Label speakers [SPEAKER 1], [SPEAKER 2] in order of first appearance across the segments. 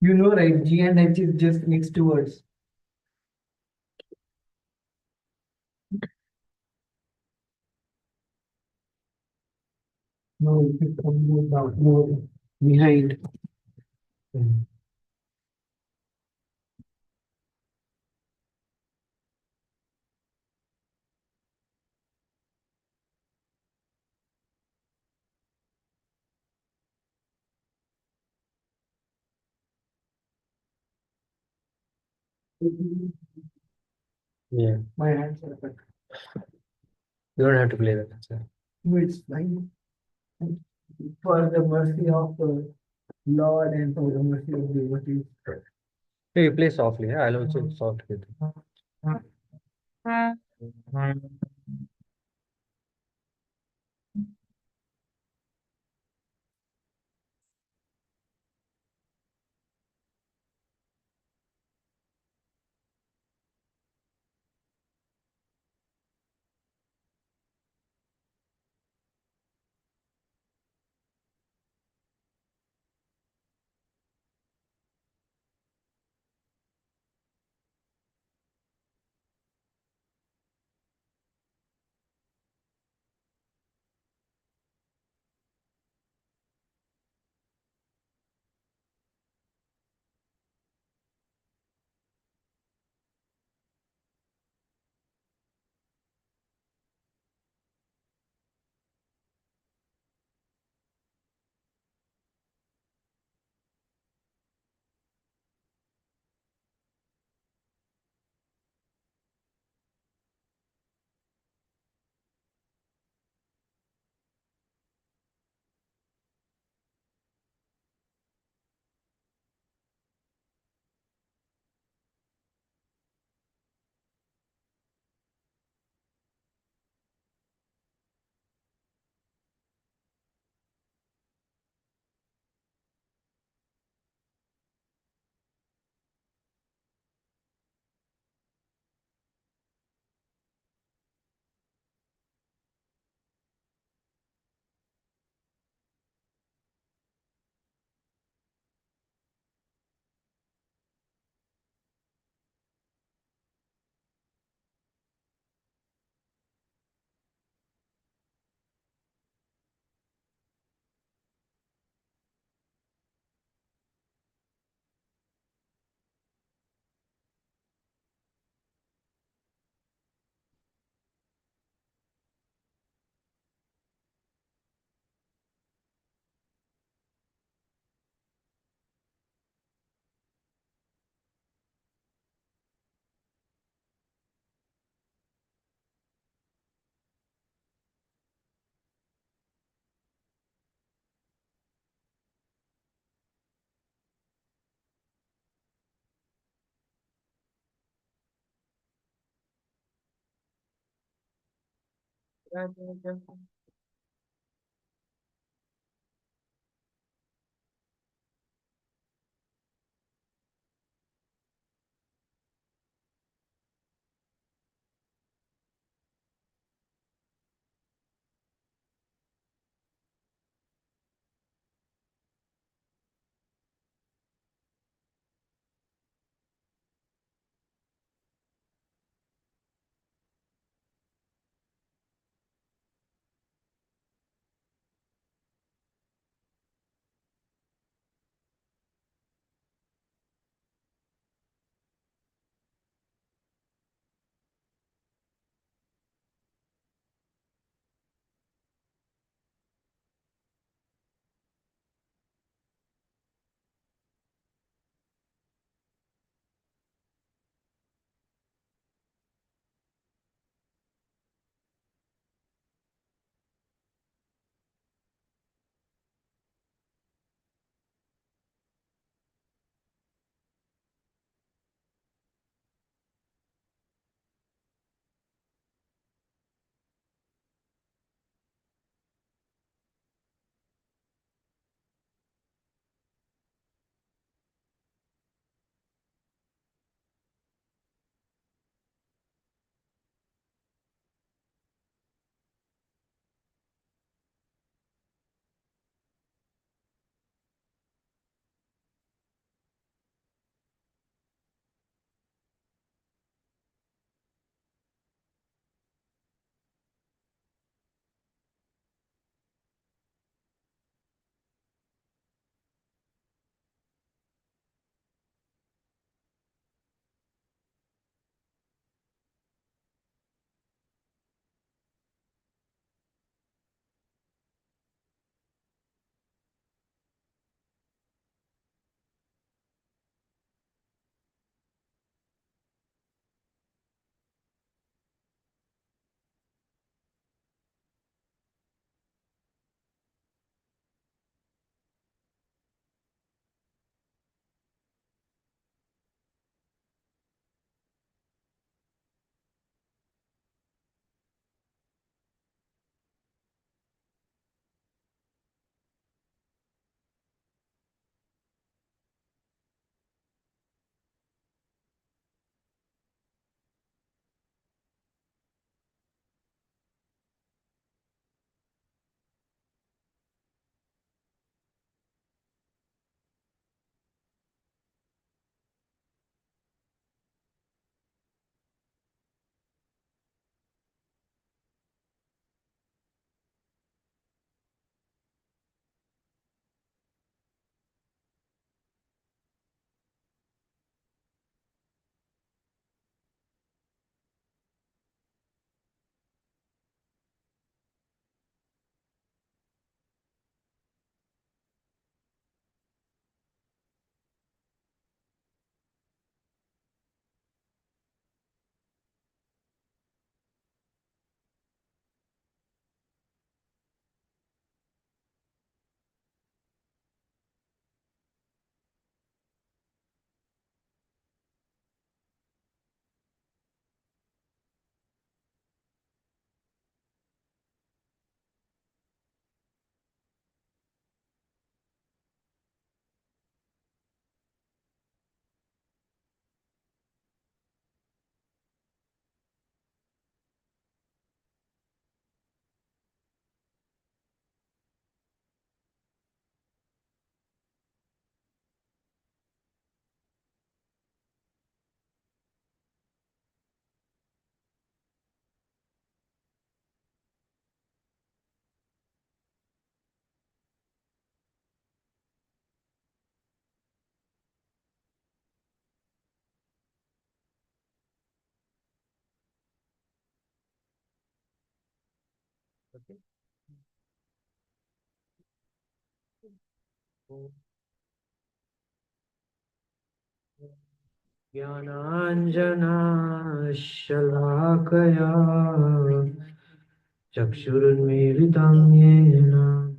[SPEAKER 1] You know, right? G and H is just next to words. No, it is more down, more behind.
[SPEAKER 2] Yeah,
[SPEAKER 1] My hands are cut.
[SPEAKER 2] you don't have to play that. That's it.
[SPEAKER 1] No, it's fine. For the mercy of the Lord and for the mercy of devotees.
[SPEAKER 2] Yeah, you play softly. Yeah, I'll also soft with you. Okay. Om Jnananjana Shalakaya Chakshurunmilitam Yena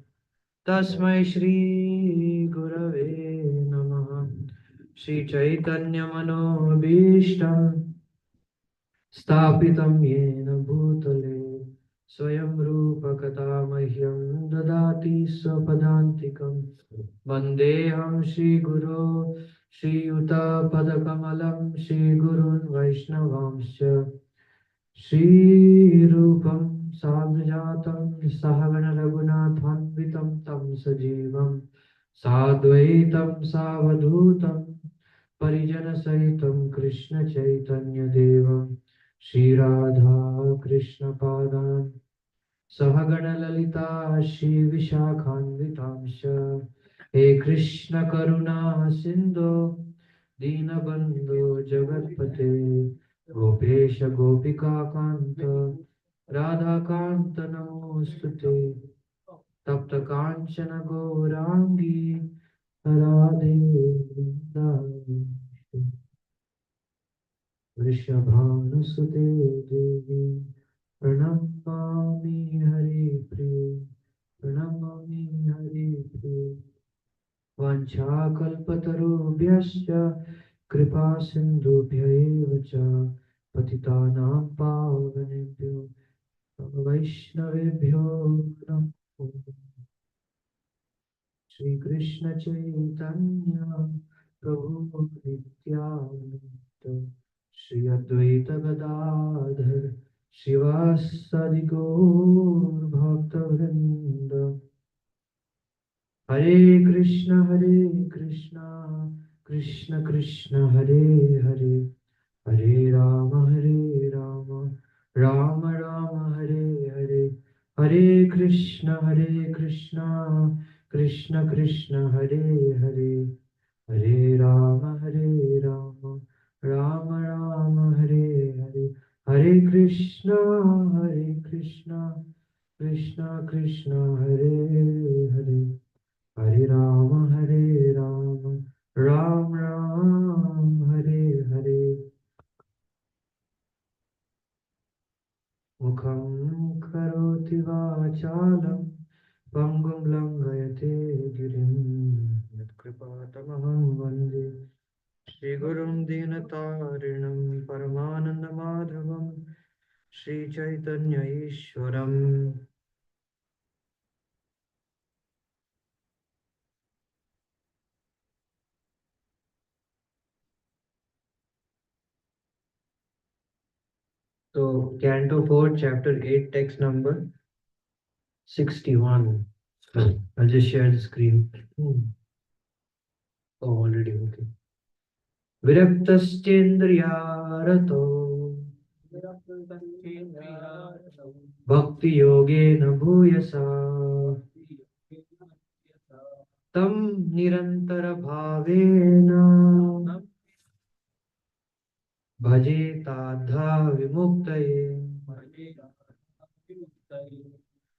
[SPEAKER 2] Tasmai Shri Gurave Namaha Shri Chaitanya Manobhishtam Sthapitam Yena Bhutale Swayam Rupa Kata Mahyam Dadati Swapadantikam Vandeham Shri Guru Shri Yuta Padakamalam Shri Gurun Vaishnavamscha Shri Rupam Sadhujatam Sahagana Raghunathanvitam Tam Sajivam Sadvaitam Savadhutam Parijana Sahitam Krishna Chaitanya Devam Shri Radha Krishna Padan Sahagana Lalita Shri Vishakhanvitamsha He Krishna Karuna Sindhu Dinabandhu Jagatpate Gopesha Gopika Kanta Radha Kanta Namostute Tapta Kanchana Gaurangi Radhe Vrindavan Vrishabhanusute Devi Pranamami Hari Priya Pranamami Hari Priya Vanchakalpatarubhyascha Kripa Sindhubhya eva cha Patitanam Pavanebhyo Vaishnavebhyo Namo Shri Krishna Chaitanya Prabhu Nityananda Shri Advaita Gadadhar Shivasadi Gaur Bhakta Vrinda Hare Krishna Krishna Krishna Hare Hare Hare Rama Rama Rama Hare Hare Hare Krishna Krishna Krishna Hare Hare Hare Rama Rama Rama Hare Hare Hare Krishna Krishna Krishna Hare Hare Hare Rama Ram Ram Hare Hare Mukham karoti vachalam Pangum langayate girim Yat kripatamaham vande Shri Gurum Dinatarinam Paramananda Madhavam Shri Chaitanya Ishwaram. So, Canto 4, Chapter 8, text number 61. I'll just share the screen. Oh, already, okay. Viraktaschendriyarato Bhakti Yogena Bhuyasa Tam Nirantara Bhavena Bhaje Tadha Vimuktaye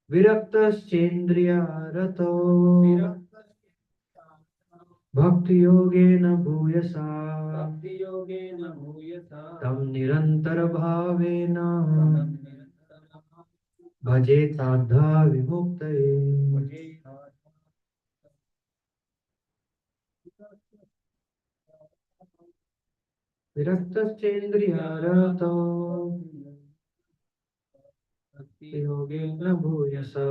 [SPEAKER 2] Viraktaschendriyarato Bhakti Yogena Bhuyasa Tam Nirantara Bhavena Bhaje Tadha Vimuktaye Viraktaschendriyarato Bhakti Yogena Bhuyasa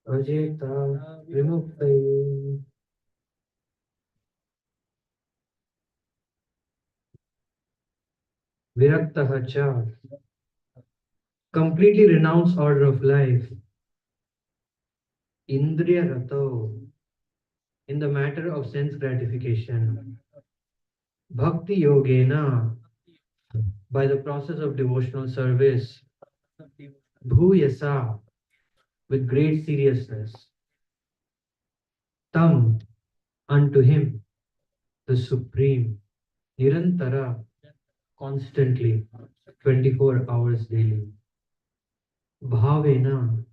[SPEAKER 2] Vajeta Vimuktaye. Viraktaha cha. Completely renounce order of life. Indriya rato. In the matter of sense gratification. Bhakti yogena. By the process of devotional service. Bhuyasa. With great seriousness. Tam. Unto him. The Supreme. Nirantara, constantly, 24 hours daily. Bhavena,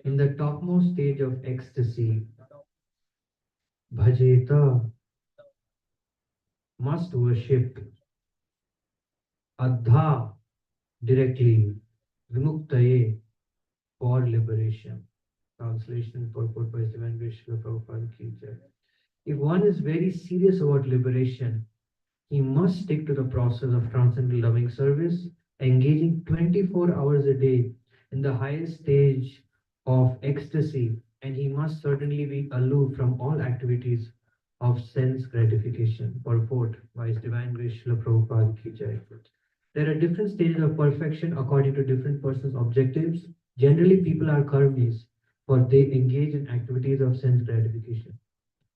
[SPEAKER 2] in the topmost stage of ecstasy. Bhajeta, must worship. Adha, directly. Vimuktaye, for liberation. Translation purport by Divine Vishnu Prabhupada ki jai. If one is very serious about liberation, he must stick to the process of transcendental loving service, engaging 24 hours a day in the highest stage of ecstasy, and he must certainly be aloof from all activities of sense gratification. Purport by His Divine Grace Srila Prabhupada ki jai. There are different stages of perfection according to different persons' objectives. Generally, people are karmis, for they engage in activities of sense gratification.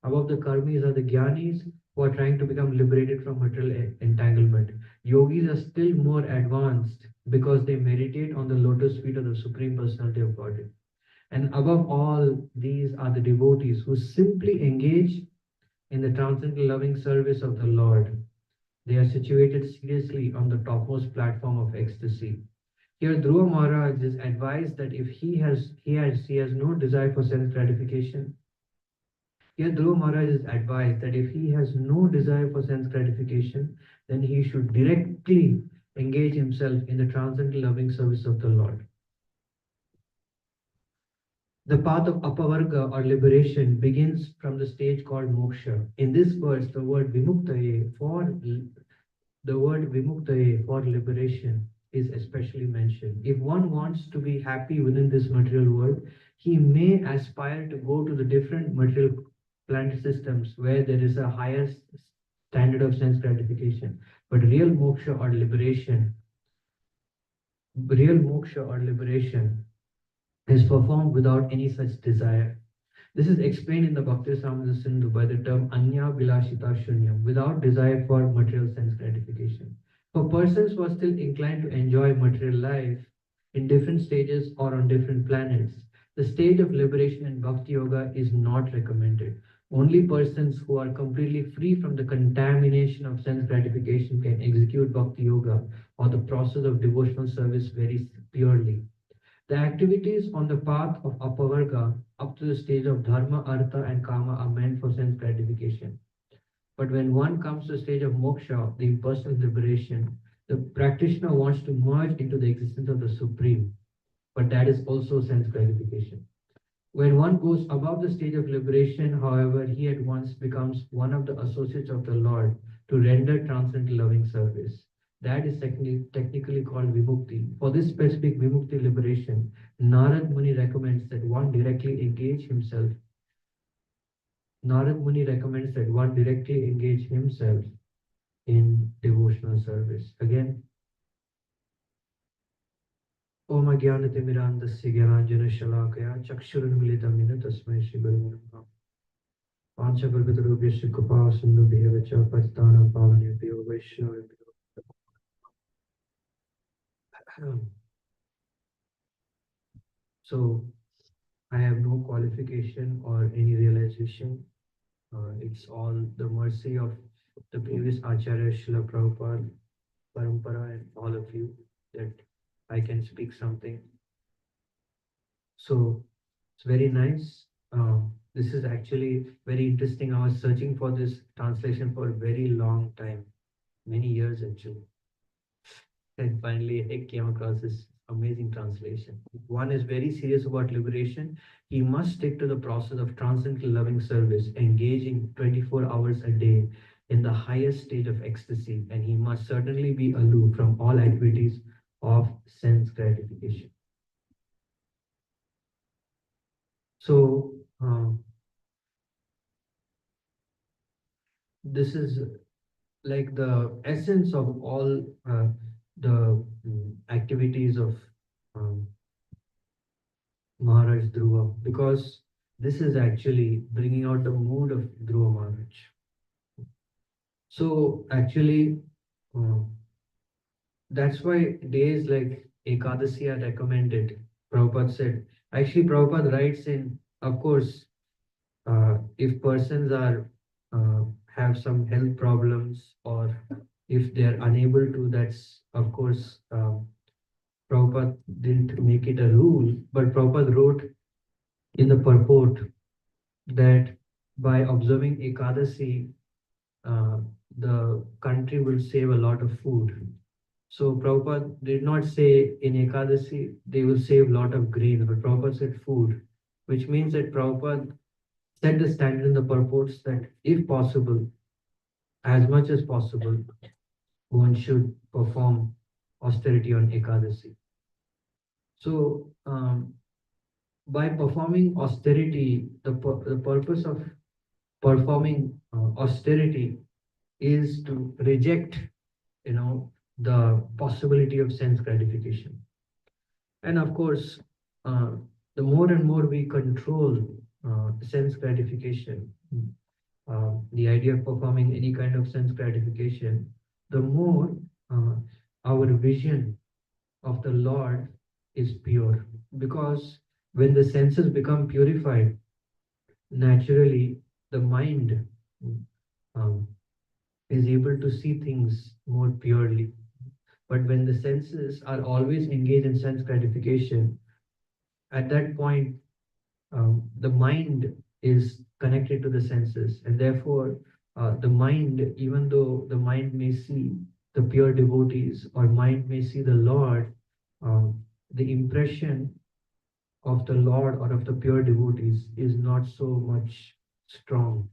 [SPEAKER 2] Above the karmis are the jnanis who are trying to become liberated from material entanglement. Yogis are still more advanced because they meditate on the lotus feet of the Supreme Personality of Godhead. And above all, these are the devotees who simply engage in the transcendental loving service of the Lord. They are situated seriously on the topmost platform of ecstasy. Here, Dhruva Maharaj is advised that if he has no desire for sense gratification, here, Dhruva Maharaj is advised that if he has no desire for sense gratification, then he should directly engage himself in the transcendental loving service of the Lord. The path of apavarga or liberation begins from the stage called moksha. In this verse, the word vimuktaye for liberation is especially mentioned. If one wants to be happy within this material world, he may aspire to go to the different material planet systems where there is a higher standard of sense gratification. But real moksha or liberation is performed without any such desire. This is explained in the Bhakti Rasamrita Sindhu by the term Anya Vilashita Shunyam, without desire for material sense gratification. For persons who are still inclined to enjoy material life in different stages or on different planets, the stage of liberation in Bhakti Yoga is not recommended. Only persons who are completely free from the contamination of sense gratification can execute Bhakti Yoga or the process of devotional service very purely. The activities on the path of apavarga up to the stage of dharma, artha, and kama are meant for sense gratification. But when one comes to the stage of moksha, the impersonal liberation, the practitioner wants to merge into the existence of the Supreme. But that is also sense gratification. When one goes above the stage of liberation, however, he at once becomes one of the associates of the Lord to render transcendental loving service. That is technically called vimukti. For this specific vimukti liberation, Narad Muni recommends that one directly engage himself. Narad Muni recommends that one directly engage himself in devotional service. Again, Om Ajnanatimirandasya Gyananjana Shalakaya Chakshurunmilitam Yena Tasmai Shri Guru Namaha. पांचकल्पितरूपेश्य कृपा सिन्धुभ्यः च पतितानां पावनेभ्यो वैष्णवेभ्यो So I have no qualification or any realization. It's all the mercy of the previous Acharya Srila Prabhupada, Parampara, and all of you that I can speak something. So it's very nice. This is actually very interesting. I was searching for this translation for a very long time, many years actually. And finally, I came across this amazing translation. If one is very serious about liberation, he must stick to the process of transcendental loving service, engaging 24 hours a day in the highest stage of ecstasy, and he must certainly be aloof from all activities of sense gratification. So, this is like the essence of all the activities of um, Maharaj Dhruva, because this is actually bringing out the mood of Dhruva Maharaj. So actually, that's why days like Ekadasi are recommended. Prabhupada said, actually Prabhupada writes in, of course, if persons are have some health problems, or if they are unable to, that's of course, Prabhupada didn't make it a rule, but Prabhupada wrote in the purport that by observing Ekadasi, uh, the country will save a lot of food. So Prabhupada did not say in Ekadasi they will save a lot of grain, but Prabhupada said food, which means that Prabhupada set the standard in the purports that if possible, as much as possible, one should perform austerity on Ekadasi. So by performing austerity, the purpose of performing austerity is to reject, the possibility of sense gratification. And of course, uh, the more and more we control sense gratification, the idea of performing any kind of sense gratification, the more uh, our vision of the Lord is pure. Because when the senses become purified, naturally the mind um, is able to see things more purely. But when the senses are always engaged in sense gratification, at that point, the mind is connected to the senses, and therefore, the mind, even though the mind may see the pure devotees or mind may see the Lord, the impression of the Lord or of the pure devotees is not so much strong.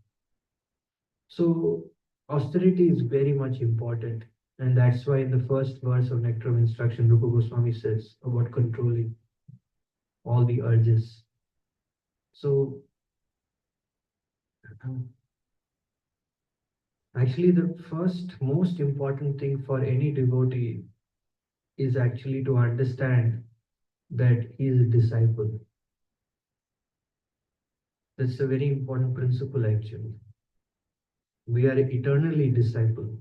[SPEAKER 2] So, austerity is very much important, and that's why in the first verse of Nectar of Instruction, Rupa Goswami says about controlling all the urges. So, actually, the first most important thing for any devotee is actually to understand that he is a disciple. That's a very important principle, actually. We are eternally disciple.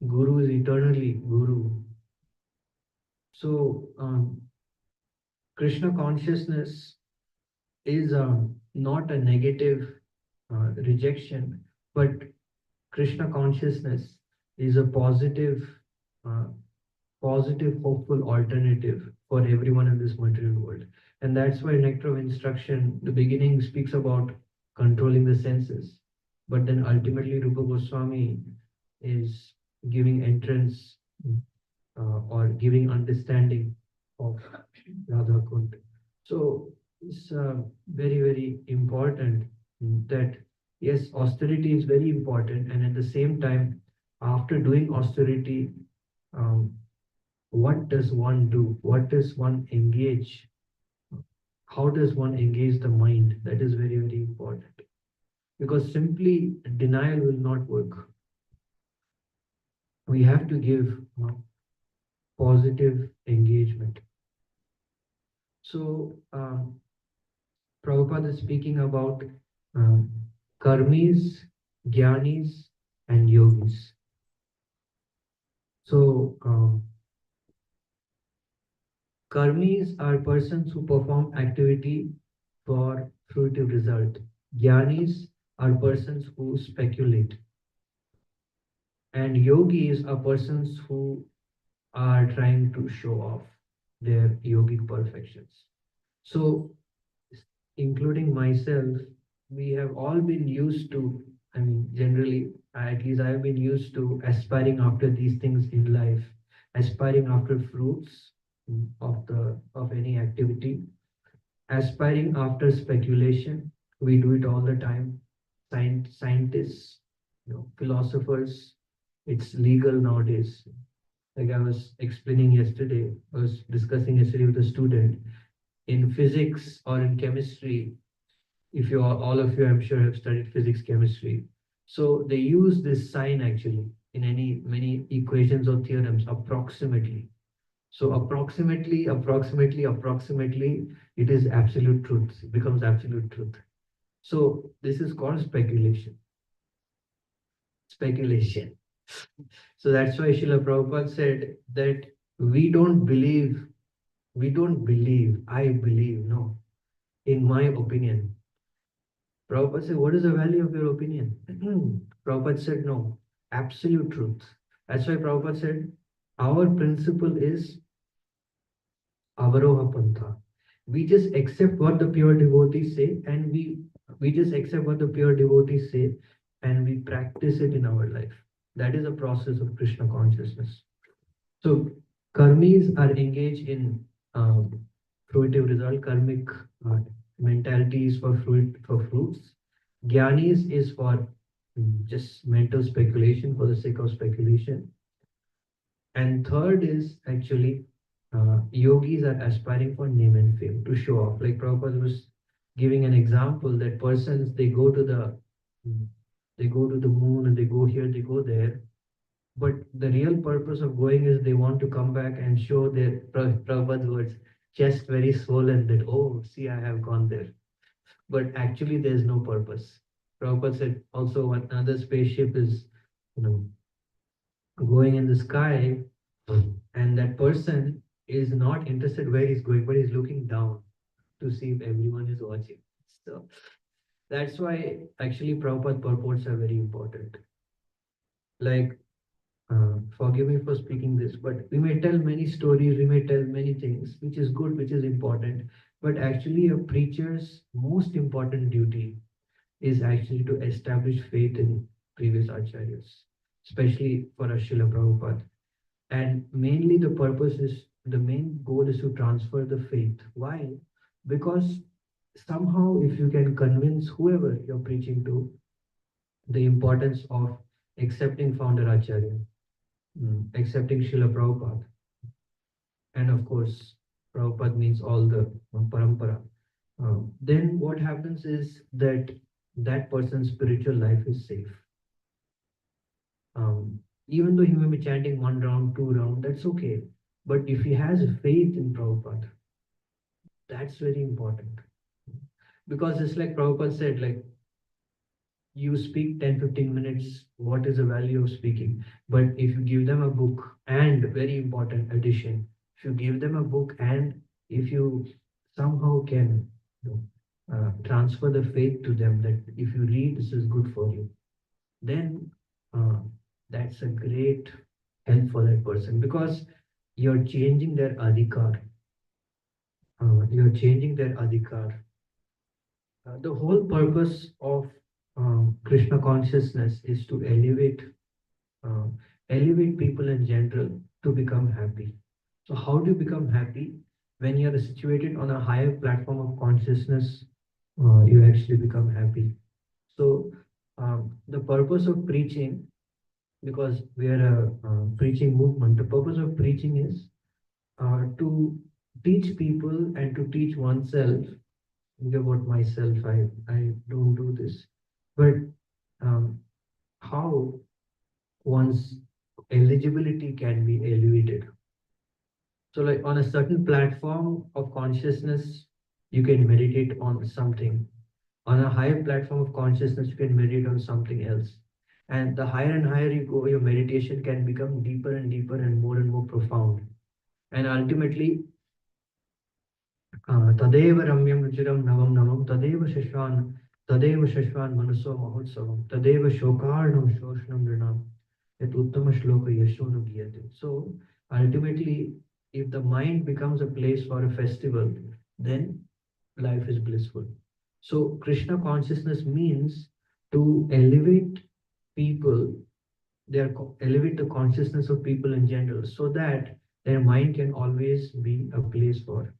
[SPEAKER 2] Guru is eternally Guru. So, Krishna consciousness is not a negative rejection, but Krishna consciousness is a uh, positive, hopeful alternative for everyone in this material world. And that's why Nectar of Instruction, the beginning speaks about controlling the senses. But then ultimately, Rupa Goswami is giving entrance or giving understanding of Radha Kund. So it's very, very important that yes, austerity is very important, and at the same time, after doing austerity, um, what does one do? What does one engage? How does one engage the mind? That is very, very important. Because simply denial will not work. We have to give positive engagement. So, Prabhupada is speaking about um, karmis, jnanis, and yogis. So, karmis are persons who perform activity for fruitive result. Jnanis are persons who speculate. And yogis are persons who are trying to show off their yogic perfections. So, including myself, we have all been used to, I mean, generally, at least I have been used to aspiring after these things in life, aspiring after fruits of any activity, aspiring after speculation. We do it all the time. Scientists, philosophers, it's legal nowadays. Like I was explaining yesterday, I was discussing yesterday with a student in physics or in chemistry. If you all of you, I'm sure, have studied physics, chemistry. So they use this sign actually in any many equations or theorems, approximately. So approximately, it is absolute truth. It becomes absolute truth. So this is called speculation. Speculation. So that's why Srila Prabhupada said that we don't believe, I believe, no, in my opinion. Prabhupada said, what is the value of your opinion? Prabhupada said, no, absolute truth. That's why Prabhupada said, our principle is avaroha pantha. We just accept what the pure devotees say, and we just accept what the pure devotees say, and we practice it in our life. That is a process of Krishna consciousness. So karmis are engaged in fruitive result. Karmic mentality is for fruits. Gyanis is for just mental speculation for the sake of speculation. And third is actually yogis are aspiring for name and fame to show off. Like Prabhupada was giving an example that persons they go to the moon and they go here, they go there. But the real purpose of going is they want to come back and show their Prabhupada's words, chest very swollen that, oh, see, I have gone there. But actually, there's no purpose. Prabhupada said also one another spaceship is, you know, going in the sky, and that person is not interested where he's going, but he's looking down to see if everyone is watching. So that's why actually Prabhupada purports are very important. Like, forgive me for speaking this, but we may tell many stories, we may tell many things, which is good, which is important. But actually, a preacher's most important duty is actually to establish faith in previous acharyas, especially for Srila Prabhupada. And mainly the main goal is to transfer the faith. Why? Because somehow if you can convince whoever you're preaching to the importance of accepting founder Acharya, accepting Srila Prabhupada, and of course, Prabhupada means all the parampara. Then what happens is that that person's spiritual life is safe. Even though he may be chanting 1 round, 2 round, that's okay. But if he has faith in Prabhupada, that's very important. Because it's like Prabhupada said, like you speak 10-15 minutes, what is the value of speaking? But if you give them a book, and very important addition, if you give them a book and if you somehow can transfer the faith to them that if you read, this is good for you, then that's a great help for that person because you're changing their adhikar. You're changing their adhikar. The whole purpose of Krishna consciousness is to uh, elevate people in general to become happy. So how do you become happy? When you are situated on a higher platform of consciousness, you actually become happy. So the purpose of preaching, because we are a preaching movement, the purpose of preaching is to teach people and to teach oneself. Think about myself, I don't do this, but um, how one's eligibility can be elevated. So, like on a certain platform of consciousness, you can meditate on something. On a higher platform of consciousness, you can meditate on something else. And the higher and higher you go, your meditation can become deeper and more profound. And ultimately, तदेव रम्यं रुचिरं नवं नवं तदेव शश्वान् मनसो महोत्सवं तदेव शोकार्णं शोषणं नृणां यत् उत्तम श्लोक यशो न गीयते. So ultimately, if the mind becomes a place for a festival, then life is blissful. So Krishna consciousness means to elevate people, elevate the consciousness of people in general so that their mind can always be a place for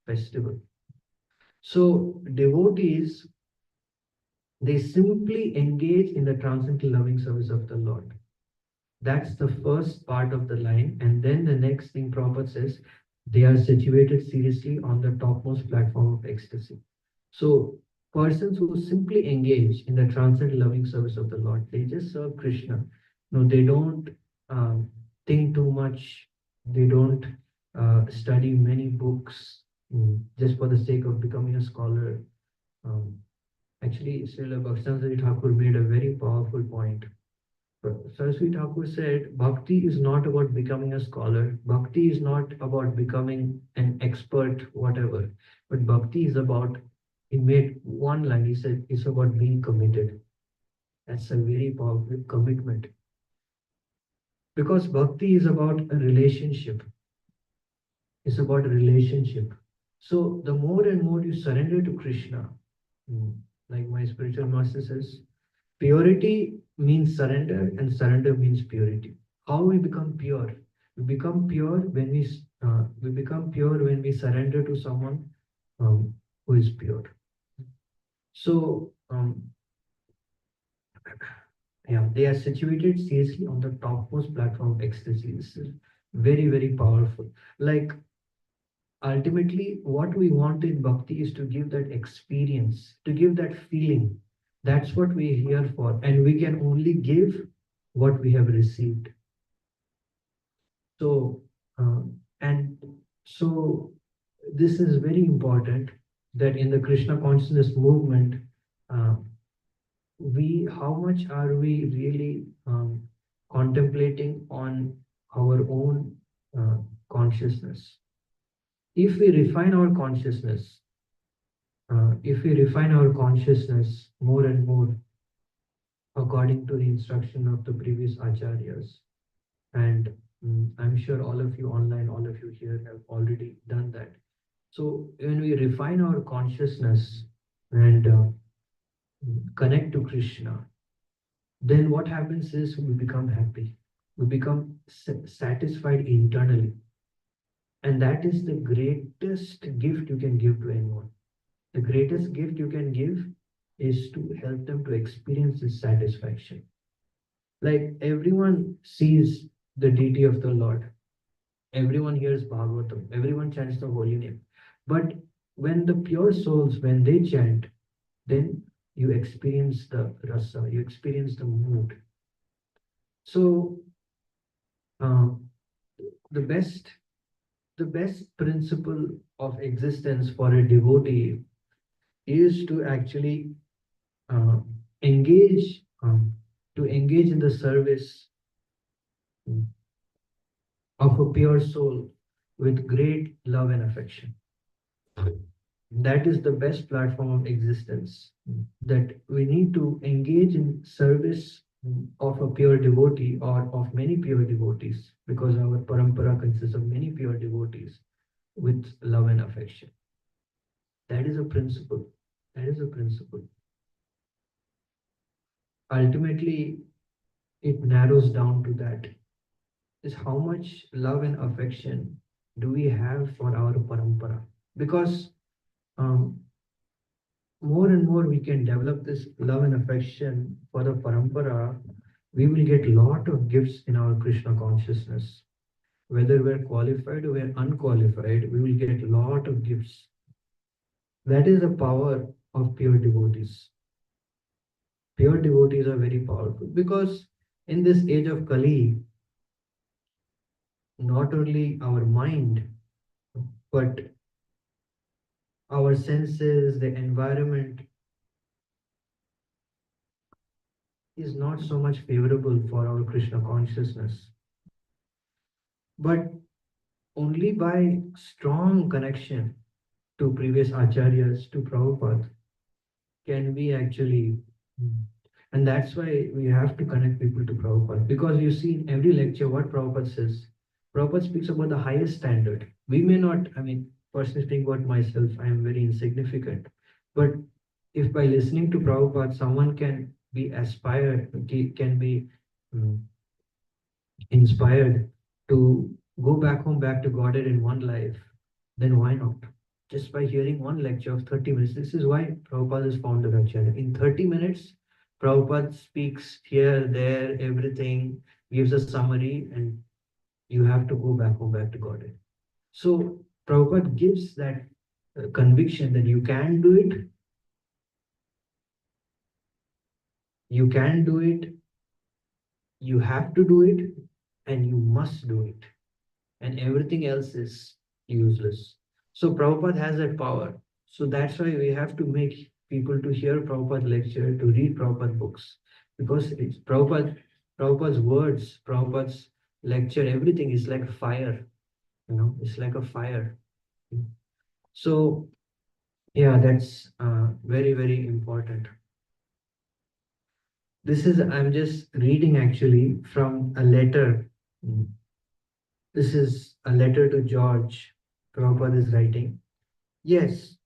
[SPEAKER 2] festival. So devotees, they simply engage in the transcendental loving service of the Lord. That's the first part of the line. And then the next thing Prabhupada says, they are situated seriously on the topmost platform of ecstasy. So persons who simply engage in the transcendental loving service of the Lord, they just serve Krishna. No, they don't think too much. They don't study many books just for the sake of becoming a scholar. Um, Actually, Srila Bhaktivinoda Thakur made a very powerful point. Saraswati Thakur said, Bhakti is not about becoming a scholar. Bhakti is not about becoming an expert, whatever. But Bhakti is about he made one line. He said, it's about being committed. That's a very powerful commitment. Because bhakti is about a relationship. It's about a relationship. So the more and more you surrender to Krishna, mm, like my spiritual master says, purity means surrender, and surrender means purity. How we become pure? We become pure when we become pure when we surrender to someone who is pure. So yeah, they are situated seriously on the topmost platform of ecstasy. This is very, very powerful. Like ultimately, what we want in bhakti is to give that experience, to give that feeling. That's what we're here for. And we can only give what we have received. So, and so this is very important that in the Krishna consciousness movement, uh, how much are we really contemplating on our own consciousness? If we refine our consciousness, more and more according to the instruction of the previous acharyas, and I'm sure all of you online, all of you here have already done that. So when we refine our consciousness and connect to Krishna, then what happens is we become happy. We become satisfied internally. And that is the greatest gift you can give to anyone. The greatest gift you can give is to help them to experience this satisfaction. Like everyone sees the deity of the Lord, everyone hears Bhagavatam, everyone chants the holy name. But when the pure souls, when they chant, then you experience the rasa, you experience the mood. So um, the best the best principle of existence for a devotee is to actually uh, engage engage in the service of a pure soul with great love and affection. That is the best platform of existence, that we need to engage in service of a pure devotee or of many pure devotees, because our parampara consists of many pure devotees with love and affection. That is a principle. That is a principle. Ultimately, it narrows down to that, is how much love and affection do we have for our parampara? Because um, more and more we can develop this love and affection for the parampara, we will get lot of gifts in our Krishna consciousness. Whether we're qualified or we're unqualified, we will get lot of gifts. That is the power of pure devotees. Pure devotees are very powerful because in this age of Kali, not only our mind, but our senses, the environment is not so much favorable for our Krishna consciousness. But only by strong connection to previous acharyas, to Prabhupada, can we actually, and that's why we have to connect people to Prabhupada. Because you see in every lecture what Prabhupada says. Prabhupada speaks about the highest standard. We may not, I mean, personally speaking about myself, I am very insignificant. But if by listening to Prabhupada, someone can be aspired, can be um, inspired to go back home, back to Godhead in one life, then why not? Just by hearing one lecture of 30 minutes. This is why Prabhupada is founder Acharya. In 30 minutes, Prabhupada speaks here, there, everything, gives a summary, and you have to go back home, back to Godhead. So Prabhupada gives that conviction that you can do it, you have to do it, and you must do it. And everything else is useless. So Prabhupada has that power. So that's why we have to make people to hear Prabhupada lecture, to read Prabhupada books. Because it's Prabhupada's words, Prabhupada's lecture, everything is like fire. It's like a fire. So Yeah, that's very, very important. This is, I'm just reading actually from a letter. Mm. This is a letter to George. Prabhupada is writing. Yes,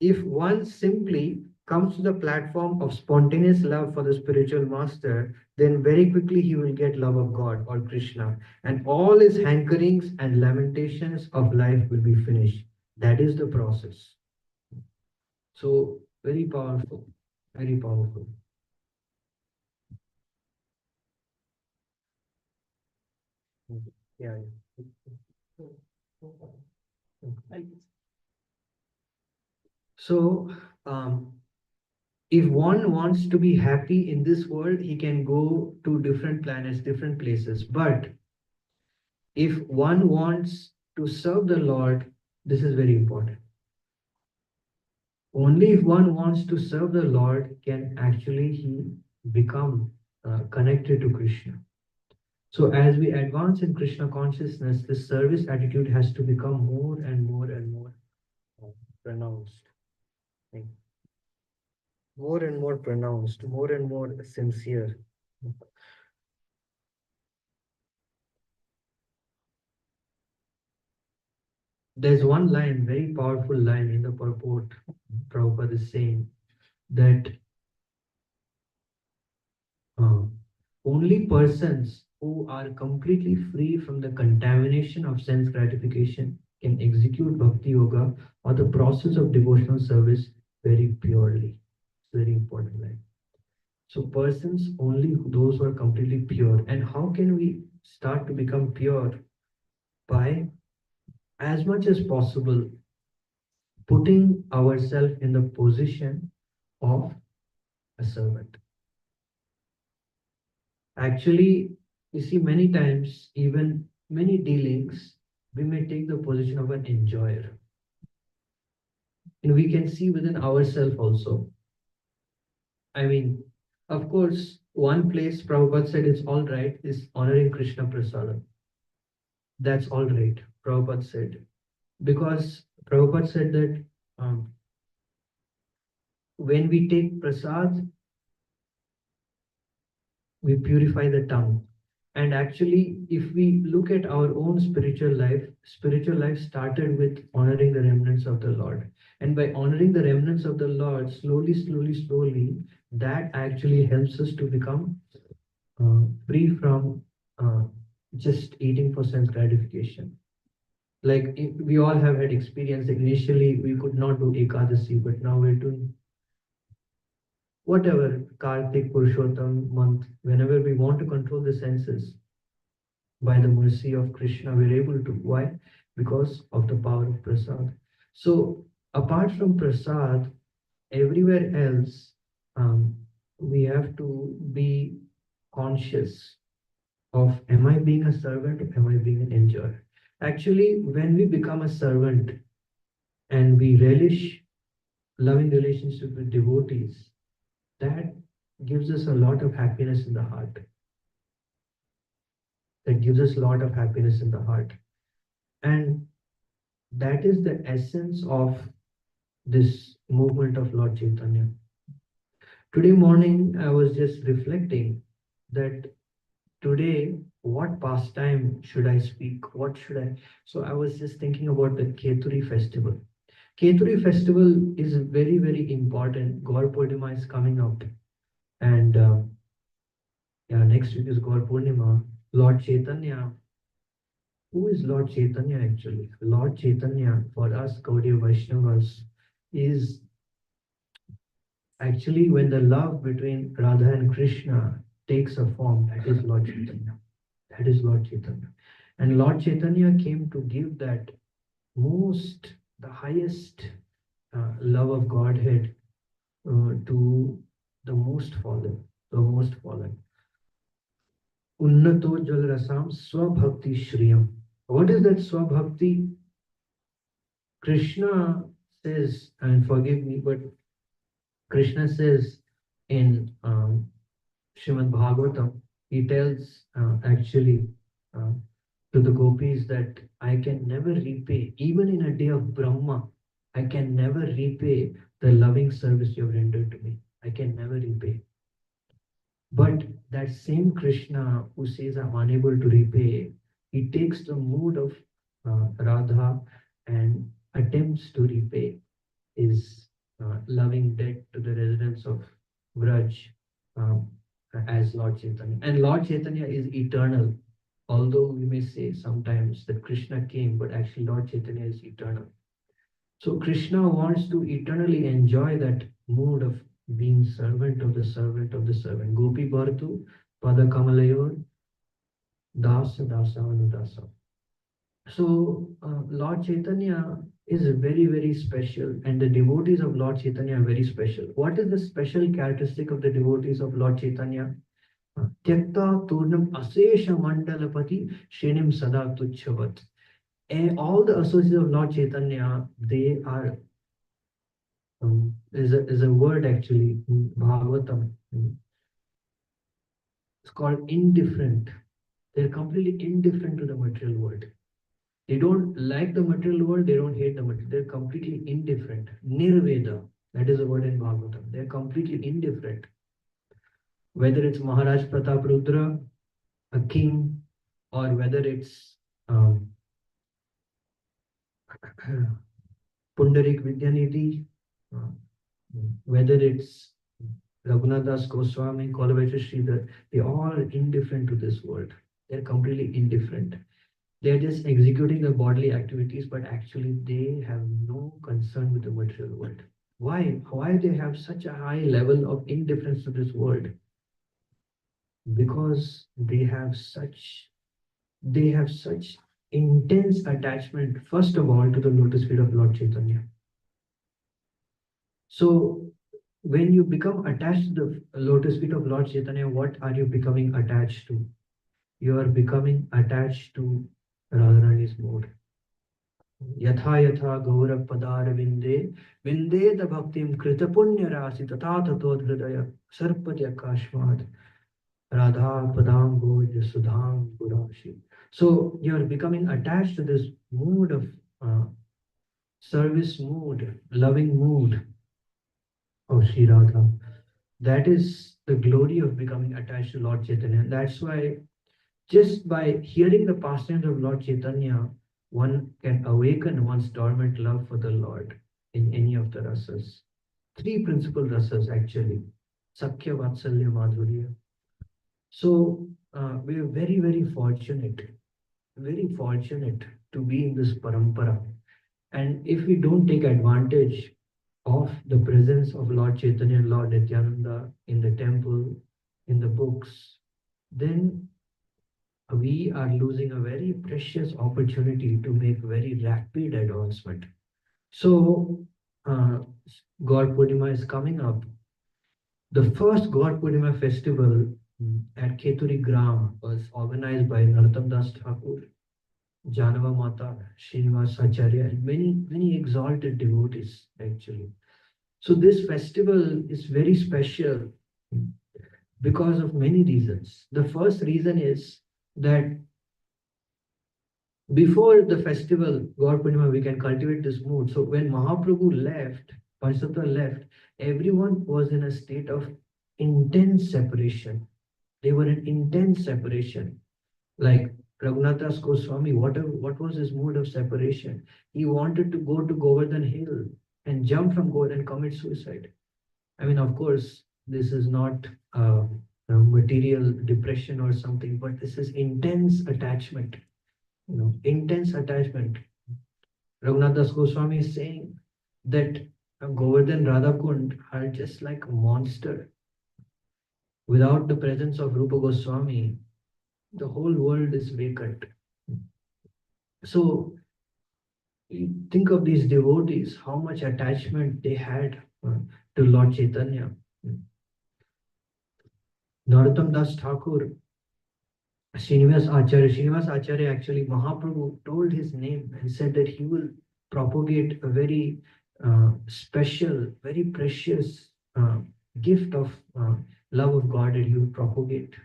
[SPEAKER 2] if one simply comes to the platform of spontaneous love for the spiritual master, then very quickly he will get love of God or Krishna, and all his hankerings and lamentations of life will be finished. That is the process. So, very powerful, very powerful. Yeah, yeah. So, um, if one wants to be happy in this world, he can go to different planets, different places. But if one wants to serve the Lord, this is very important. Only if one wants to serve the Lord can actually he become connected to Krishna. So as we advance in Krishna consciousness, this service attitude has to become more and more uh, pronounced. Like, more and more pronounced, more and more sincere. There's one line, very powerful line in the purport. Prabhupada is saying that uh, only persons who are completely free from the contamination of sense gratification can execute bhakti yoga or the process of devotional service very purely. It's very important line. So persons only those who are completely pure. And how can we start to become pure? By as much as possible putting ourselves in the position of a servant. Actually, you see, many times, even many dealings, we may take the position of an enjoyer. And we can see within ourselves also. I mean, of course, one place Prabhupada said it's all right is honoring Krishna Prasadam. That's all right, Prabhupada said. Because Prabhupada said that when we take prasad, we purify the tongue. And actually, if we look at our own spiritual life started with honoring the remnants of the Lord. And by honoring the remnants of the Lord, slowly, that actually helps us to become free from uh, just eating for sense gratification. Like we all have had experience. Initially, we could not do Ekadasi, but now we're doing whatever Kartik Purushottam month. Whenever we want to control the senses, by the mercy of Krishna, we're able to. Why? Because of the power of prasad. So, apart from prasad, everywhere else, um, we have to be conscious of, am I being a servant or am I being an enjoyer? Actually, when we become a servant and we relish loving relationship with devotees, that gives us a lot of happiness in the heart. That gives us a lot of happiness in the heart. And that is the essence of this movement of Lord Chaitanya. Today morning, I was just reflecting that today, what pastime should I speak? What should I? So I was just thinking about the Keturi festival. Keturi festival is very, very important. Gaur Purnima is coming up. And yeah, next week is Gaur Purnima. Lord Chaitanya. Who is Lord Chaitanya actually? Lord Chaitanya for us Gaudiya Vaishnavas is actually, when the love between Radha and Krishna takes a form, that is Lord Chaitanya. That is Lord Chaitanya. And Lord Chaitanya came to give that the highest love of Godhead to the most fallen, the most fallen. Unnato Jal Rasam Swabhakti Shriyam. What is that Swabhakti? Krishna says, and forgive me, but Krishna says in Srimad Bhagavatam, he tells actually uh, to the gopis that I can never repay, even in a day of Brahma, I can never repay the loving service you have rendered to me. I can never repay. But that same Krishna who says I'm unable to repay, he takes the mood of Radha and attempts to repay his loving debt to the residents of Vraj um, as Lord Chaitanya. And Lord Chaitanya is eternal. Although we may say sometimes that Krishna came, but actually Lord Chaitanya is eternal. So Krishna wants to eternally enjoy that mood of being servant of the servant of the servant. Gopi Bhartu, Pada Kamalayor, Dasa Dasa Anudasa. So Lord Chaitanya is very, very special, and the devotees of Lord Chaitanya are very special. What is the special characteristic of the devotees of Lord Chaitanya? Tyakta Turnam Asesha Mandalapati Shenim Sada Tuchhavat. And all the associates of Lord Chaitanya, they are is a word actually in Bhagavatam. It's called indifferent. They're completely indifferent to the material world. They don't like the material world, they don't hate the material. They're completely indifferent. Nirveda, that is a word in Bhagavatam. They're completely indifferent. Whether it's Maharaj Pratap Rudra, a king, or whether it's Pundarik Vidyanidhi, uh, whether it's Raghunath Das Goswami, Kolavaitra Sridhar, they're all indifferent to this world. They're completely indifferent. They're just executing the bodily activities, but actually they have no concern with the material world. Why? Why they have such a high level of indifference to this world? Because they have such intense attachment, first of all, to the lotus feet of Lord Chaitanya. So when you become attached to the lotus feet of Lord Chaitanya, what are you becoming attached to? You are becoming attached to Radharani's mood. Yatha yatha gaura padar vinde, vinde the bhaktim krita punya rasi tata tato hridaya sarpati akashmad radha padam bhoj sudham burashi. So you are becoming attached to this mood of service mood, loving mood of Sri Radha. That is the glory of becoming attached to Lord Chaitanya. And that's why just by hearing the pastimes of Lord Chaitanya, one can awaken one's dormant love for the Lord in any of the rasas. Three principal rasas actually. Sakya, Vatsalya, Madhurya. So we are very, very fortunate to be in this parampara. And if we don't take advantage of the presence of Lord Chaitanya and Lord Nityananda in the temple, in the books, then we are losing a very precious opportunity to make very rapid advancement. So, God Purnima is coming up. The first God Purnima festival at Keturi Gram was organized by Narottam Das Thakur, Janava Mata, Srinivas Acharya, and many exalted devotees actually. So this festival is very special because of many reasons. The first reason is that before the festival, God Purnima, we can cultivate this mood. So when Mahaprabhu left, Panchatattva left, everyone was in a state of intense separation. They were in intense separation. Like Raghunath Das Goswami, what was his mood of separation? He wanted to go to Govardhan Hill and jump from Govardhan and commit suicide. I mean, of course, this is not a material depression or something, but this is intense attachment. Intense attachment. Raghunath Das Goswami is saying that Govardhan Radhakund are just like a monster. Without the presence of Rupa Goswami, the whole world is vacant. So think of these devotees, how much attachment they had to Lord Chaitanya. Narottam Das Thakur, Srinivas Acharya, actually Mahaprabhu told his name and said that he will propagate a very special, very precious gift of love of God, and he will propagate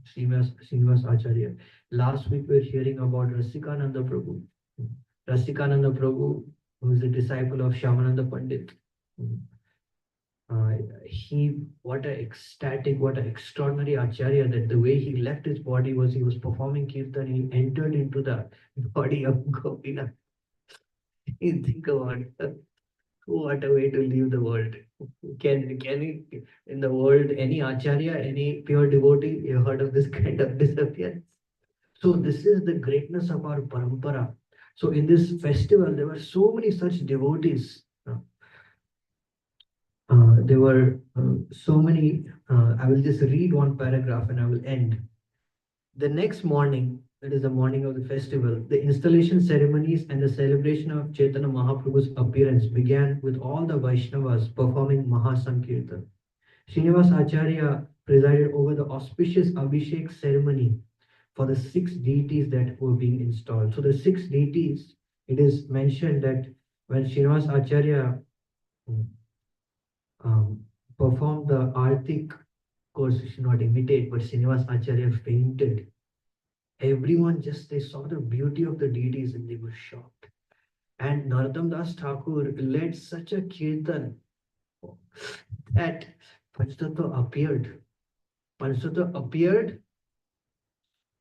[SPEAKER 2] Srinivas Acharya. Last week we were hearing about Rasikananda Prabhu. Rasikananda Prabhu who is a disciple of Shyamananda Pandit. Uh, what a ecstatic, what a extraordinary acharya, that the way he left his body was he was performing kirtan, he entered into the body of Gopinath. You think about it. What a way to leave the world. Can we, in the world, any acharya, any pure devotee, you heard of this kind of disappearance? So this is the greatness of our parampara. So in this festival, there were so many such devotees. There were so many. I will just read one paragraph and I will end. The next morning, that is the morning of the festival, the installation ceremonies and the celebration of Chaitanya Mahaprabhu's appearance began with all the Vaishnavas performing Mahasankirtan. Srinivas Acharya presided over the auspicious Abhishek ceremony for the six deities that were being installed. So the six deities, it is mentioned that when Srinivas Acharya um, performed the Artik, of course, we should not imitate, but Srinivas Acharya fainted. Everyone just, they saw the beauty of the deities and they were shocked. And Narottam Das Thakur led such a kirtan that Panchtattva appeared. Panchtattva appeared.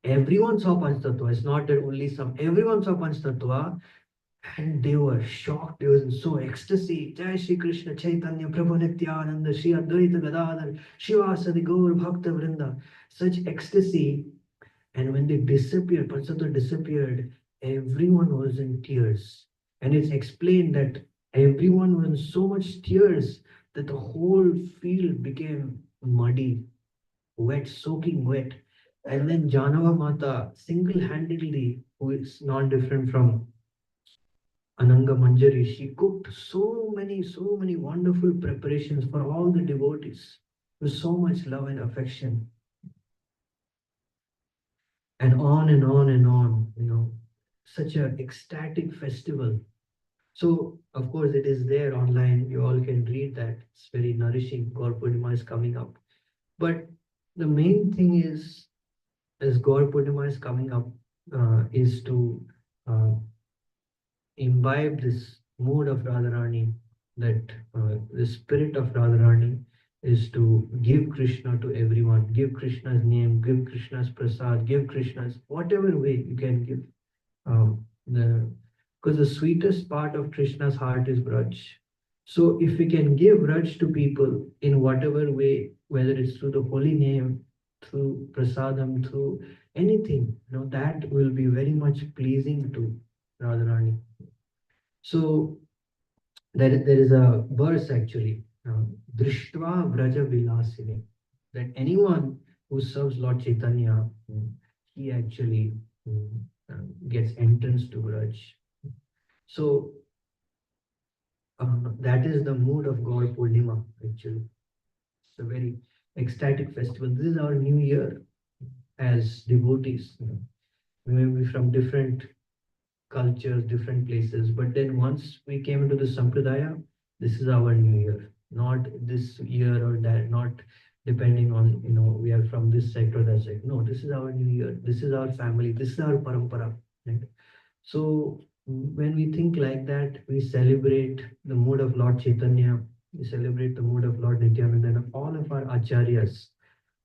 [SPEAKER 2] Everyone saw Panchtattva. It's not that only some. Everyone saw Panchtattva and they were shocked. They were in so ecstasy. Jai Shri Krishna Chaitanya Prabhu Nityananda Shri Advaita Gadadhar Shivasadi Gaur Bhakta Vrinda. Such ecstasy. And when they disappeared, Panchtattva disappeared, everyone was in tears. And it's explained that everyone was in so much tears that the whole field became muddy, wet, soaking wet. And then Janava Mata single-handedly, who is not different from Ananga Manjari, she cooked so many wonderful preparations for all the devotees with so much love and affection. And on and on and on, such an ecstatic festival. So, of course, it is there online. You all can read that. It's very nourishing. Gaur Purnima is coming up. But the main thing is, as Gaur Purnima is coming up, is to uh, imbibe this mood of Radharani, that the spirit of Radharani is to give Krishna to everyone, give Krishna's name, give Krishna's prasad, give Krishna's whatever way you can give. The Because the sweetest part of Krishna's heart is Braj. So if we can give Braj to people in whatever way, whether it's through the holy name, through prasadam, through anything, that will be very much pleasing to Radharani. So there is a verse actually, Drishtva Vraja Vilasini, that anyone who serves Lord Chaitanya, he actually gets entrance to Vraj. So that is the mood of Gaur Purnima actually. It's a very ecstatic festival. This is our new year as devotees. We may be from different cultures, different places, but then once we came into the Sampradaya, this is our new year. Not this year or that, not depending on, we are from this sect or that sect. No, this is our new year. This is our family. This is our parampara. Right? So when we think like that, we celebrate the mood of Lord Chaitanya, we celebrate the mood of Lord Nityananda and all of our acharyas,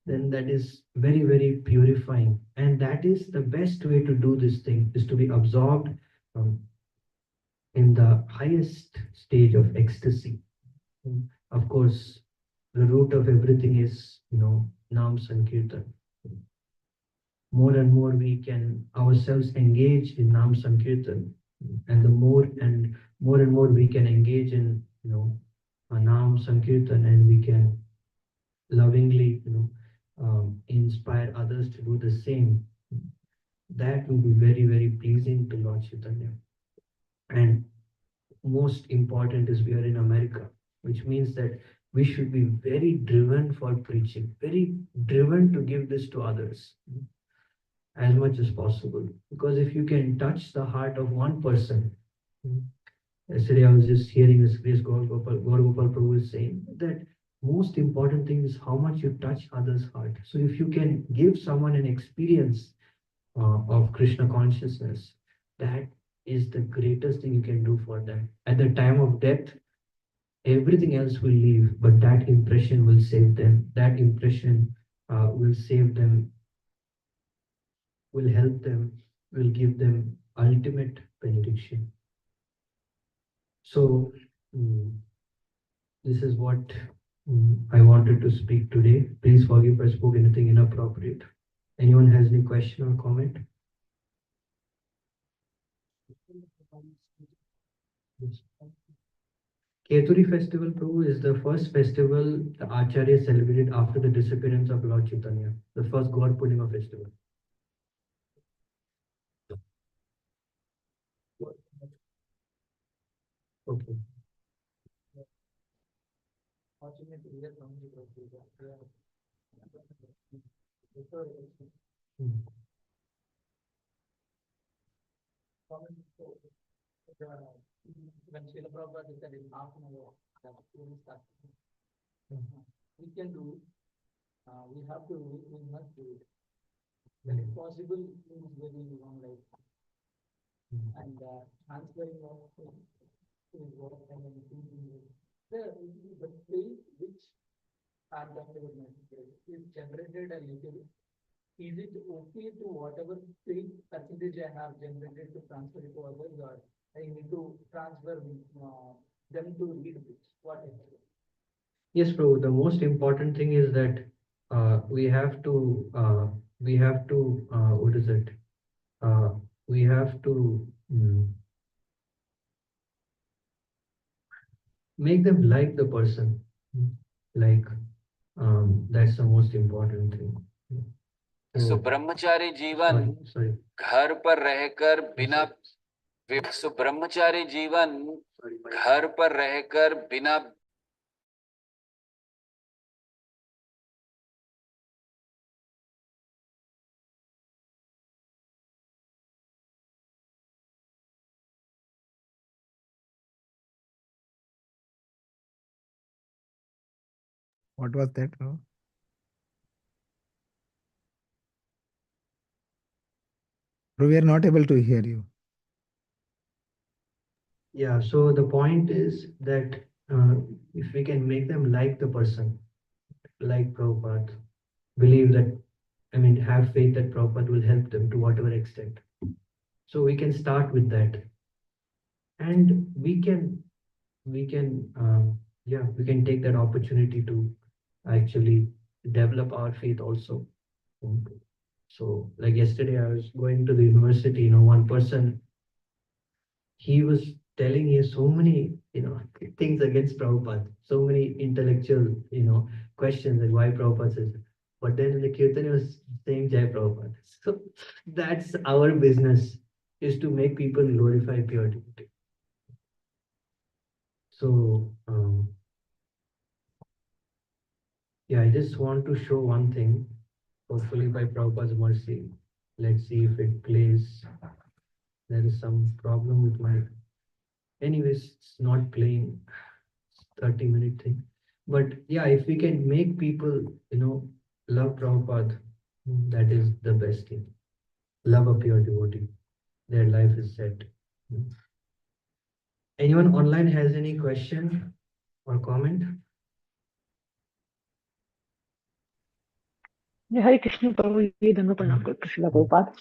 [SPEAKER 2] then that is very purifying. And that is the best way to do this thing, is to be absorbed in the highest stage of ecstasy. Of course, the root of everything is, Nam Sankirtan. More and more we can ourselves engage in Nam Sankirtan, and the more and more we can engage in, Nam Sankirtan, and we can lovingly, inspire others to do the same, that will be very pleasing to Lord Chaitanya. And most important is we are in America, which means that we should be very driven for preaching, very driven to give this to others as much as possible. Because if you can touch the heart of one person, yesterday I was just hearing this Grace Gaur Gopal Prabhu is saying that most important thing is how much you touch others' heart. So if you can give someone an experience of Krishna consciousness, that is the greatest thing you can do for them. At the time of death, everything else will leave, but that impression will save them. That impression will save them, will help them, will give them ultimate benediction. So, mm, this is what I wanted to speak today. Please forgive if I spoke anything inappropriate. Anyone has any question or comment? Yes. Keturi festival, Prabhu, is the first festival the Acharya celebrated after the disappearance of Lord Chaitanya, the first God Purnima festival. Okay. Mm.
[SPEAKER 1] When Srila Prabhupada said in half an hour that
[SPEAKER 2] Mm.
[SPEAKER 1] we can do, we have to, we must do it. When it's possible, it is very long life. And transferring of is what and then thinking the place which are necessary is generated a little. Is it okay to whatever paid percentage I have generated to transfer it to others, or I need to transfer them to read books? What is it?
[SPEAKER 2] Yes, Prabhu. The most important thing is that we have to what is it? Uh, we have to make them like the person. Like that's the most important thing.
[SPEAKER 3] So
[SPEAKER 2] So,
[SPEAKER 3] ब्रह्मचारी जीवन
[SPEAKER 2] sorry.
[SPEAKER 3] घर पर रहकर बिना सो ब्रह्मचारी जीवन घर पर रहकर बिना
[SPEAKER 4] What was that? No? Bro, we are not able to hear you.
[SPEAKER 2] Yeah, so the point is that if we can make them like the person, like Prabhupada, believe that, I mean, have faith that Prabhupada will help them to whatever extent. So we can start with that. And we can, we can take that opportunity to actually develop our faith also. So like yesterday, I was going to the university, one person, he was telling you so many, things against Prabhupada, so many intellectual, questions like why Prabhupada says. But then in the Kirtan, he was saying Jai Prabhupada. So that's our business, is to make people glorify pure devotee. So, yeah, I just want to show one thing, hopefully by Prabhupada's mercy. Let's see if it plays. There is some problem with my, anyways, it's not playing. 30-minute thing. But yeah, if we can make people, love Prabhupada, that is the best thing. Love a pure devotee. Their life is set. Anyone online has any question or comment?
[SPEAKER 5] Hare Krishna Prabhu Ji, Dhanva Pranam Krishna Prabhupada.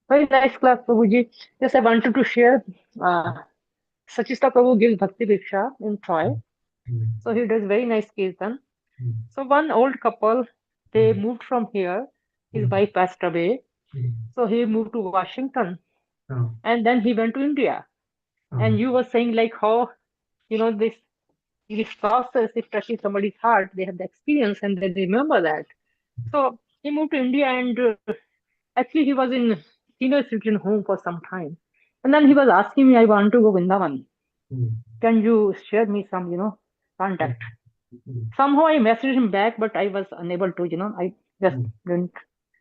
[SPEAKER 5] Very nice class, Prabhu Ji. Yes, I wanted to share. Sachista Prabhu gives Bhakti Diksha in Troy. So he does very nice kirtan. So one old couple, they moved from here. His wife passed away. So he moved to Washington. And then he went to India. And you were saying like how, this process, it touches somebody's heart, they have the experience and they remember that. So he moved to India and actually he was in senior citizen home for some time. And then he was asking me, I want to go Vrindavan. Can you share me some, contact? Somehow I messaged him back, but I was unable to, I just didn't,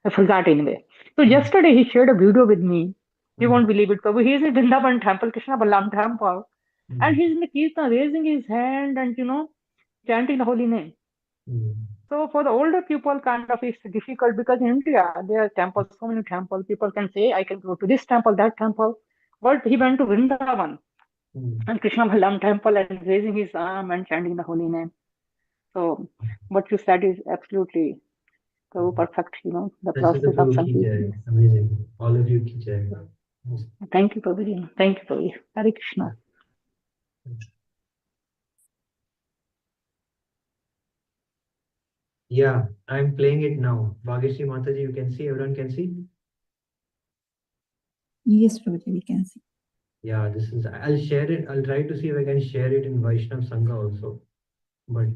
[SPEAKER 5] I forgot anyway. So yesterday he shared a video with me. You won't believe it, Prabhu. He is in Vrindavan temple, Krishna Balram temple. And he's in the kirtan, raising his hand and, chanting the holy name. So for the older people, kind of it's difficult because in India, there are temples, so many temples. People can say, I can go to this temple, that temple. But he went to Vrindavan
[SPEAKER 2] Hmm.
[SPEAKER 5] and Krishna Balram temple and raising his arm and chanting the holy name. So what you said is absolutely so perfect, the
[SPEAKER 2] This is the
[SPEAKER 5] process of
[SPEAKER 2] Prabhu ki
[SPEAKER 5] Sankirtan.
[SPEAKER 2] jai. Amazing. All of you ki jai.
[SPEAKER 5] Thank you, Prabhuji. Thank you, Prabhuji. Hare Krishna.
[SPEAKER 2] Yeah, I'm playing it now. Bhageshri Mataji, you can see, everyone can see?
[SPEAKER 6] Yes, Prabhuji, we can see.
[SPEAKER 2] Yeah, this is, I'll share it. I'll try to see if I can share it in Vaishnav Sangha also. But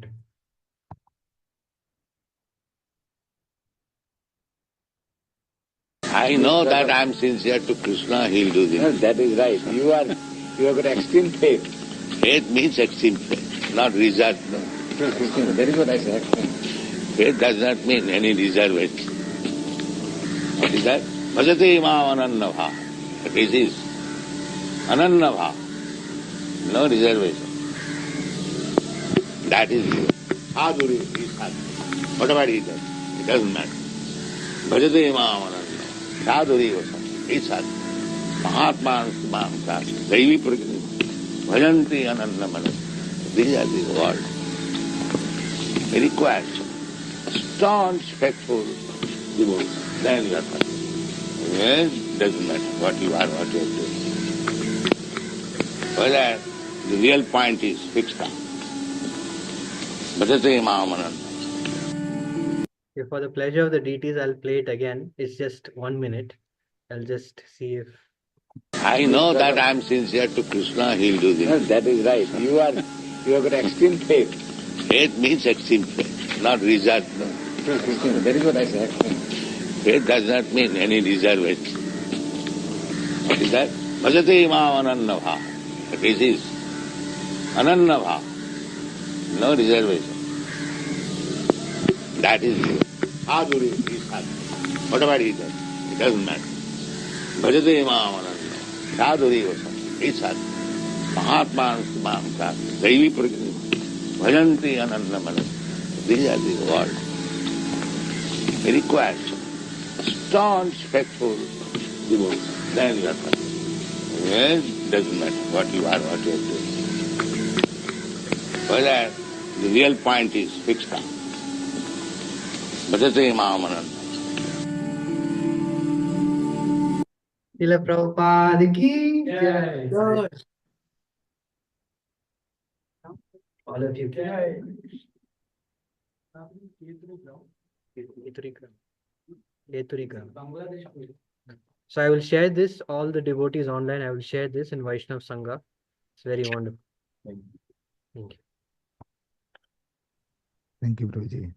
[SPEAKER 7] I know that I am sincere to Krishna, he'll do this.
[SPEAKER 8] No, that is right. You have got extreme faith.
[SPEAKER 7] Faith means extreme faith, not result. No.
[SPEAKER 8] Extreme, that is what I said.
[SPEAKER 7] Faith does not mean any reservation. What is that? Bhajate imam anannabha. This is anannabha. No reservation. That is sadhuri, is sadhu. Whatever he does, it doesn't matter. Bhajate imam anannabha. Sadhuri was sadhu. Is sadhu. Mahatma Mahamsa. Daivi prakriti. Bhajanti anannamana. These are the words. It requires staunch, faithful devotion. Then you are perfect. Yes, doesn't matter what you are, what you are doing. Whether the real point is fixed up. Bhajate Mahamananda.
[SPEAKER 2] for the pleasure of the deities, I'll play it again. It's just 1 minute. I'll just see if.
[SPEAKER 7] I know that I am sincere to Krishna, he'll do
[SPEAKER 8] No,
[SPEAKER 7] this.
[SPEAKER 8] that is right. You have got extreme faith.
[SPEAKER 7] Faith means extreme faith, not result. No.
[SPEAKER 8] Extreme, that is what I said.
[SPEAKER 7] Faith does not mean any reservation. What is that? Bhajate imam anannabha. This is anannabha. No reservation. That is sadhuri, is sadhu. Whatever he does, it doesn't matter. Bhajate imam anannabha. Sadhuri was sadhu. Is sadhu. Mahatma Mahamsa. Daivi prakriti. Bhajanti anannamana. These are the words. It requires staunch, faithful devotion. Then you are perfect. Yes, doesn't matter what you are, what you are doing. Whether the real point is fixed up. Bhajate Mahamananda.
[SPEAKER 2] Srila Prabhupada ki jai. All of you.
[SPEAKER 1] Bangladesh.
[SPEAKER 2] So I will share this, all the devotees online, I will share this in Vaishnav Sangha. It's very wonderful. Thank you.
[SPEAKER 4] Thank you, Prabhuji.